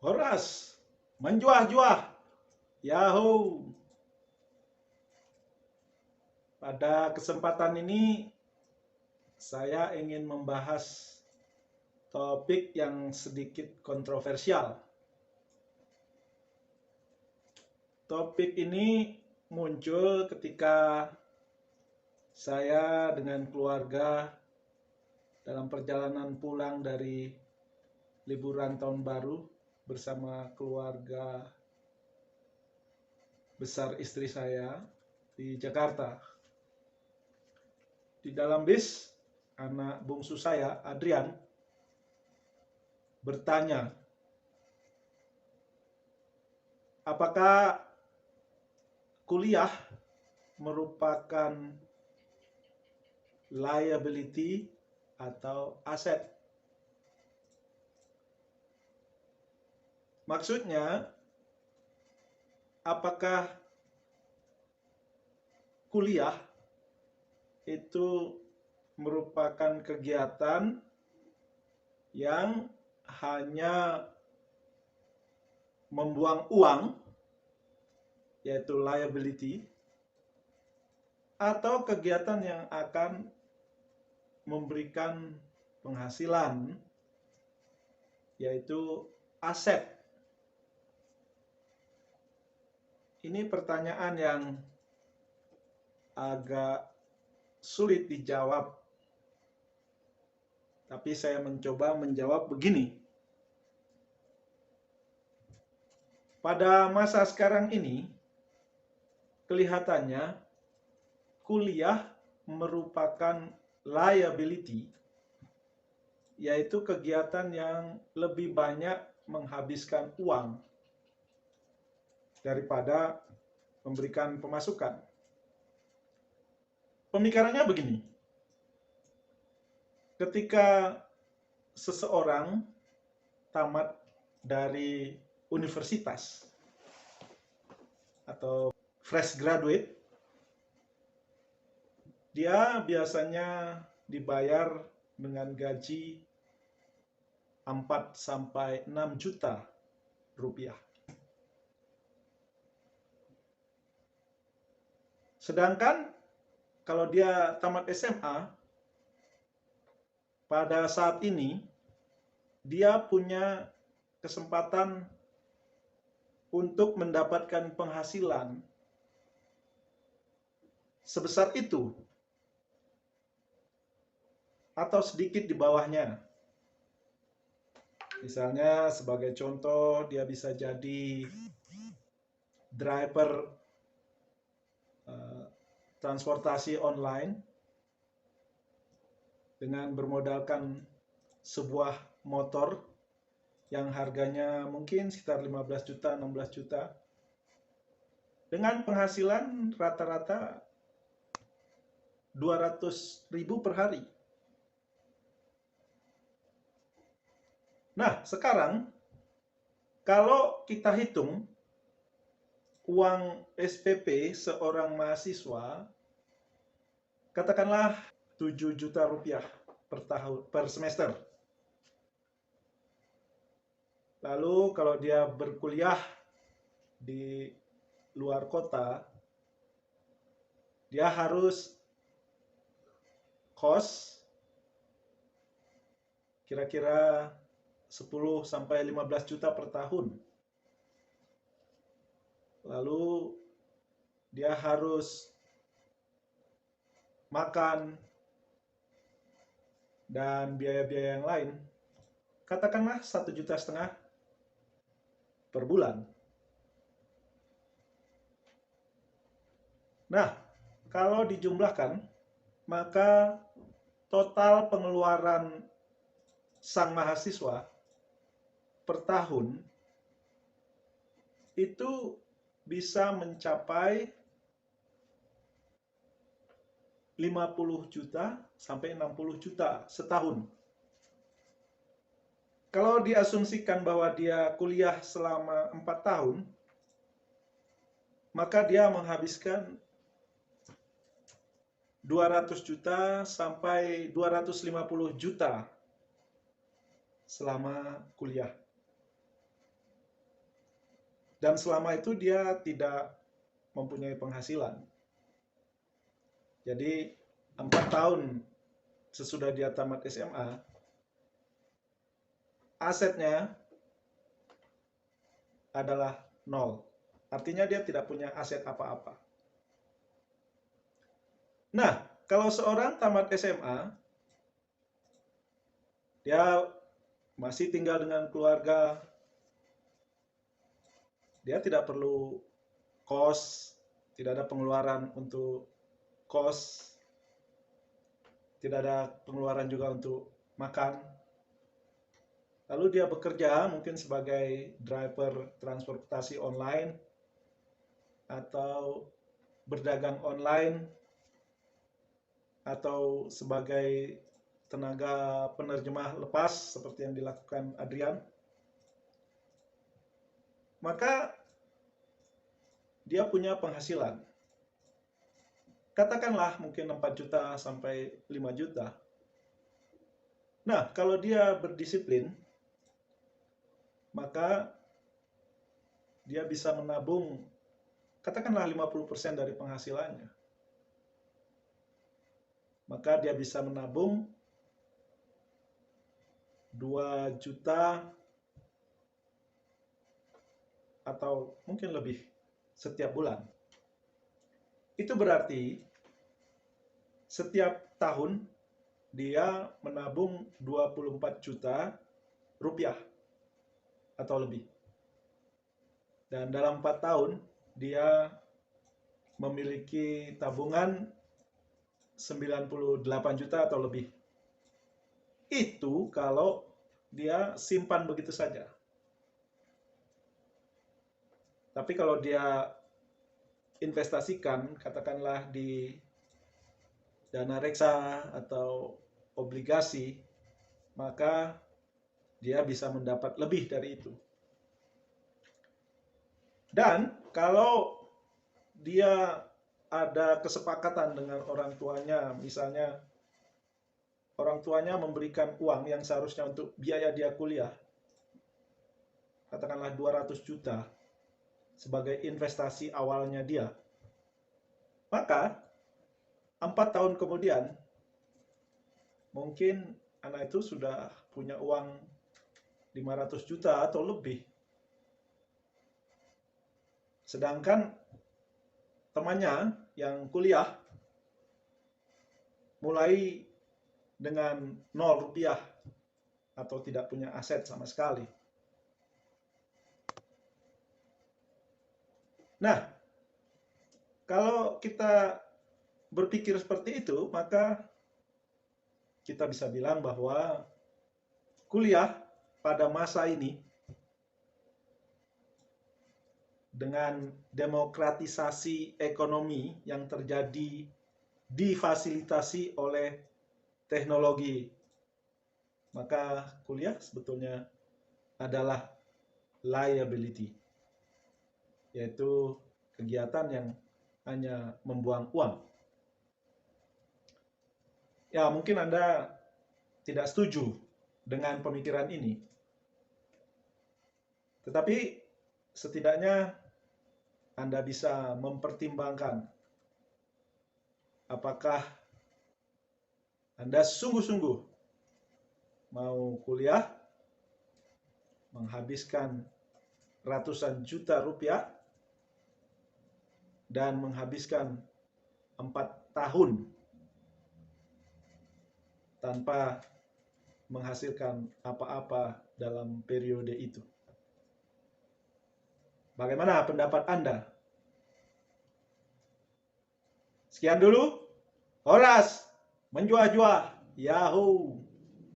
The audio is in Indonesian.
Horas, menjuah-juah, Yahoo! Pada kesempatan ini, saya ingin membahas topik yang sedikit kontroversial. Topik ini muncul ketika saya dengan keluarga dalam perjalanan pulang dari liburan tahun baru bersama keluarga besar istri saya di Jakarta. Di dalam bis, anak bungsu saya, Adrian, bertanya, apakah kuliah merupakan liability atau aset? Maksudnya, apakah kuliah itu merupakan kegiatan yang hanya membuang uang, yaitu liability, atau kegiatan yang akan memberikan penghasilan, yaitu aset. Ini pertanyaan yang agak sulit dijawab, tapi saya mencoba menjawab begini. Pada masa sekarang ini, kelihatannya kuliah merupakan liability, yaitu kegiatan yang lebih banyak menghabiskan uang daripada memberikan pemasukan. Pemikirannya begini, ketika seseorang tamat dari universitas atau fresh graduate, dia biasanya dibayar dengan gaji 4-6 juta rupiah. Sedangkan kalau dia tamat SMA, pada saat ini dia punya kesempatan untuk mendapatkan penghasilan sebesar itu atau sedikit di bawahnya. Misalnya sebagai contoh, dia bisa jadi driver transportasi online dengan bermodalkan sebuah motor yang harganya mungkin sekitar 15 juta, 16 juta, dengan penghasilan rata-rata 200.000 per hari. Nah, sekarang kalau kita hitung uang SPP seorang mahasiswa, katakanlah 7 juta rupiah per tahun, per semester. Lalu kalau dia berkuliah di luar kota, dia harus kos kira-kira 10-15 juta per tahun. Lalu dia harus makan dan biaya-biaya yang lain, katakanlah 1,5 juta per bulan. Nah, kalau dijumlahkan, maka total pengeluaran sang mahasiswa per tahun itu bisa mencapai 50 juta sampai 60 juta setahun. Kalau diasumsikan bahwa dia kuliah selama 4 tahun, maka dia menghabiskan 200 juta sampai 250 juta selama kuliah. dan selama itu dia tidak mempunyai penghasilan. Jadi 4 tahun sesudah dia tamat SMA, asetnya adalah 0. Artinya dia tidak punya aset apa-apa. Nah, kalau seorang tamat SMA, dia masih tinggal dengan keluarga, dia tidak perlu kos, tidak ada pengeluaran untuk kos, tidak ada pengeluaran juga untuk makan. Lalu dia bekerja mungkin sebagai driver transportasi online atau berdagang online atau sebagai tenaga penerjemah lepas seperti yang dilakukan Adrian. Maka dia punya penghasilan. Katakanlah mungkin 4 juta sampai 5 juta. Nah, kalau dia berdisiplin, maka dia bisa menabung katakanlah 50% dari penghasilannya. Maka dia bisa menabung 2 juta atau mungkin lebih setiap bulan. Itu berarti setiap tahun dia menabung 24 juta rupiah atau lebih. Dan dalam 4 tahun dia memiliki tabungan 98 juta atau lebih. Itu kalau dia simpan begitu saja. Tapi kalau dia investasikan, katakanlah di dana reksa atau obligasi, maka dia bisa mendapat lebih dari itu. Dan kalau dia ada kesepakatan dengan orang tuanya, misalnya orang tuanya memberikan uang yang seharusnya untuk biaya dia kuliah, katakanlah 200 juta sebagai investasi awalnya dia, maka 4 tahun kemudian mungkin anak itu sudah punya uang 500 juta atau lebih. Sedangkan temannya yang kuliah mulai dengan 0 rupiah atau tidak punya aset sama sekali. Nah, kalau kita berpikir seperti itu, maka kita bisa bilang bahwa kuliah pada masa ini dengan demokratisasi ekonomi yang terjadi difasilitasi oleh teknologi, maka kuliah sebetulnya adalah liability, yaitu kegiatan yang hanya membuang uang. Ya, mungkin Anda tidak setuju dengan pemikiran ini. Tetapi setidaknya Anda bisa mempertimbangkan apakah Anda sungguh-sungguh mau kuliah, menghabiskan ratusan juta rupiah, dan menghabiskan 4 tahun tanpa menghasilkan apa-apa dalam periode itu. Bagaimana pendapat Anda? Sekian dulu. Horas, menjuah-juah. Yahoo!